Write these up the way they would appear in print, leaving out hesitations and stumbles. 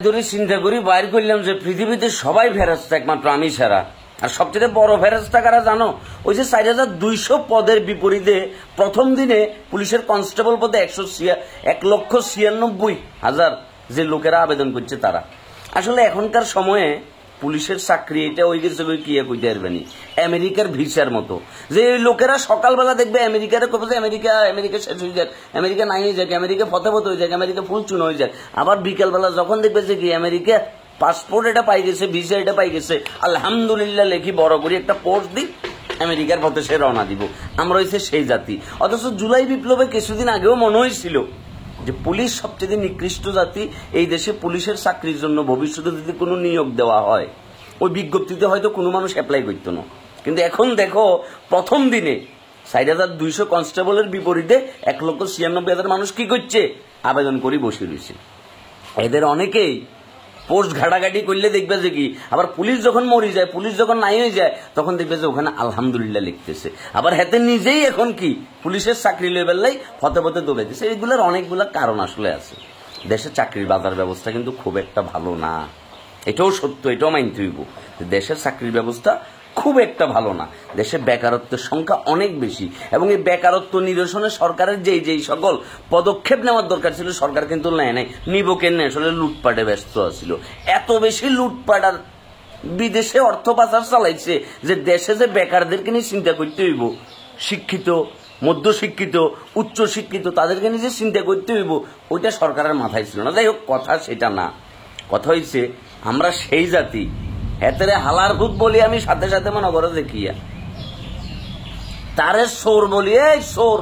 ধরে চিন্তা করি বাইর করলাম যে পৃথিবীতে সবাই ফেরেশতা, একমাত্র আমি ছাড়া। আর সবচেয়ে বড় ফেরেশতা কারা জানো? ওই যে 4200 পদের বিপরীতে প্রথম দিনে পুলিশের কনস্টেবল পদে 1,96,000 যে লোকেরা আবেদন করছে তারা। আসলে এখনকার সময়ে পুলিশের চাকরি এটা ওই গেছে কি কইতে পারবেনি আমেরিকার ভিসার মতো, যে এই লোকেরা সকালবেলা দেখবে আমেরিকারে কবে যে আমেরিকা শেষ হয়ে যাক, আমেরিকা নাই হয়ে যাক, আমেরিকা ফতেফত হয়ে যাক, আমেরিকা ফুল চুন হয়ে যাক, আবার বিকেলবেলা যখন দেখবে যে কি আমেরিকা পাসপোর্ট এটা পাই গেছে, ভিসা এটা পাই গেছে, আলহামদুলিল্লাহ লেখি বড় করে একটা পোস্ট দিই, আমেরিকার পথে সে রওনা দিব। আমরা হয়েছে সেই জাতি। অথচ জুলাই বিপ্লবে কিছুদিন আগেও মনে হয়েছিল যে পুলিশ সবচেয়ে নিকৃষ্ট জাতি, এই দেশে পুলিশের চাকরির জন্য ভবিষ্যতে যদি কোনো নিয়োগ দেওয়া হয় ওই বিজ্ঞপ্তিতে হয়তো কোনো মানুষ অ্যাপ্লাই করতো না। কিন্তু এখন দেখো প্রথম দিনে 4200 কনস্টেবলের বিপরীতে 1,96,000 মানুষ কি করছে? আবেদন করে বসে রয়েছে। এদের অনেকেই পোস্ট ঘাটাঘাটি করলে দেখবে যে কি, আবার পুলিশ যখন মরি যায়, পুলিশ যখন নাই হয়ে যায়, তখন দেখবে যে ওখানে আলহামদুলিল্লাহ লিখতেছে। আবার হাতে নিজেই এখন কি পুলিশের চাকরি লেভেললাই ফতে ফতে দৌড়ে দিচ্ছে। এইগুলোর অনেকগুলো কারণ আসলে আছে। দেশের চাকরির বাজার ব্যবস্থা কিন্তু খুব একটা ভালো না, এটাও সত্য, এটাও মানতে হইব। দেশের চাকরির ব্যবস্থা খুব একটা ভালো না। দেশে বেকারত্বের সংখ্যা অনেক বেশি, এবং এই বেকারত্ব নিরসনে সরকারের যেই সকল পদক্ষেপ নেওয়ার দরকার ছিল সরকার কিন্তু নেয় নাই। নিব কেন? আসলে লুটপাটে ব্যস্ত ছিল। এত বেশি লুটপাট আর বিদেশে অর্থ পাচার চালাইছে যে দেশে যে বেকারদেরকে নিয়ে চিন্তা করতে হইব, শিক্ষিত, মধ্যশিক্ষিত, উচ্চ শিক্ষিত, তাদেরকে নিয়ে যে চিন্তা করতে হইব, ওইটা সরকারের মাথায় ছিল না। যাই হোক, কথা সেটা না। কথা হয়েছে আমরা সেই জাতি, হেতেরে হালার ভূত বলি আমি, সাথে সাথে মনে করো দেখিয়া তারে চোর বলি, এই চোর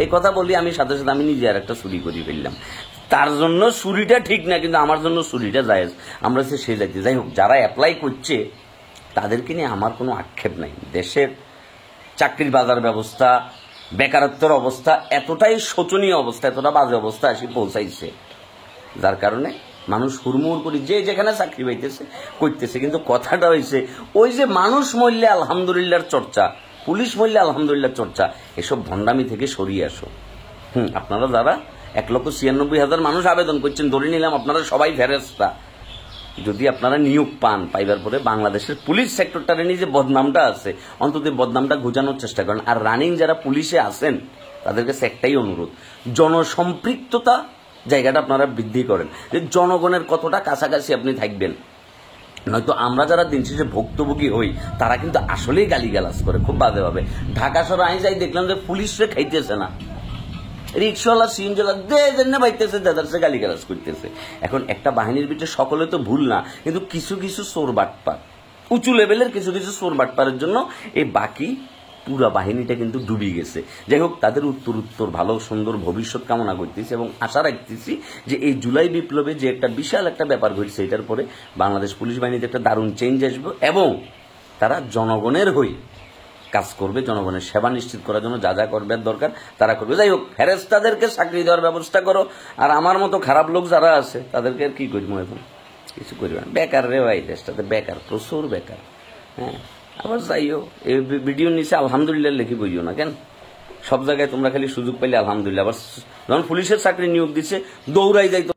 এই কথা বলি আমি, সাথে সাথে আমি নিজে আর একটা চুরি করে ফেললাম। তার জন্য চুরিটা ঠিক না, কিন্তু আমার জন্য চুরিটা জায়েজ। আমরা সেই জাতি। যাই হোক, যারা অ্যাপ্লাই করছে তাদেরকে নিয়ে আমার কোনো আক্ষেপ নাই। দেশের চাকরির বাজার ব্যবস্থা, বেকারত্বের অবস্থা এতটাই শোচনীয় অবস্থা, এতটা বাজে অবস্থা এসে পৌঁছাইছে, যার কারণে মানুষ হুড়মুড় করে যে যেখানে চাকরি পাইতেছে করতেছে। কিন্তু কথাটা হয়েছে ওই যে মানুষ মরলে আলহামদুলিল্লাহর চর্চা, পুলিশ মরলে আলহামদুলিল্লাহ চর্চা, এসব ভণ্ডামি থেকে সরিয়ে আসো। আপনারা যারা 1,96,000 মানুষ আবেদন করছেন, ধরে নিলাম আপনারা সবাই ফেরেশতা, যদি আপনারা নিয়োগ পান, পাইবার পরে বাংলাদেশের পুলিশ সেক্টরটারে নিয়ে যে বদনামটা আছে, অন্তত বদনামটা ঘুচানোর চেষ্টা করেন। আর রানিং যারা পুলিশে আছেন তাদের কাছে একটাই অনুরোধ, জনসম্পৃক্ততা জায়গাটা আপনারা বৃদ্ধি করেন, যে জনগণের কতটা কাছাকাছি আপনি থাকবেন। নয়তো আমরা যারা দিন শেষে ভুক্তভোগী হই তারা কিন্তু আসলেই গালিগালাজ করে খুব বাজেভাবে। ঢাকা শহরে আমি যাই দেখলাম যে পুলিশরে খাইতেছে না, রিক্সাওয়ালা সিএনজিওয়ালা বাইতেছে, দাদারসে গালিগালাজ করতেছে। এখন একটা বাহিনীর ভিতরে সকলে তো ভুল না, কিন্তু কিছু কিছু চোর বাটপার, উঁচু লেভেলের কিছু কিছু চোর বাটপারের জন্য এই বাকি পুরা বাহিনীটা কিন্তু ডুবে গেছে। যাই হোক, তাদের উত্তর ভালো সুন্দর ভবিষ্যৎ কামনা করতেছি এবং আশা রাখতেছি যে এই জুলাই বিপ্লবে যে একটা বিশাল একটা ব্যাপার ঘটছে, এটার পরে বাংলাদেশ পুলিশ বাহিনীতে একটা দারুণ চেঞ্জ আসবে এবং তারা জনগণের হয়ে কাজ করবে, জনগণের সেবা নিশ্চিত করার জন্য যা যা করবার দরকার তারা করবে। যাই হোক, ফেরেশতাদেরকে চাকরি দেওয়ার ব্যবস্থা করো, আর আমার মতো খারাপ লোক যারা আছে তাদেরকে আর কি করবো, এখন কিছু করবে না। বেকার রে ভাই, দেশটাতে বেকার, প্রচুর বেকার। হ্যাঁ, আবার যাইও এই ভিডিও নিচে আলহামদুলিল্লাহ লিখি বইও না কেন? সব জায়গায় তোমরা খালি সুযোগ পাইলে আলহামদুলিল্লাহ, আবার যখন পুলিশের চাকরি নিয়োগ দিচ্ছে দৌড়াই যাই।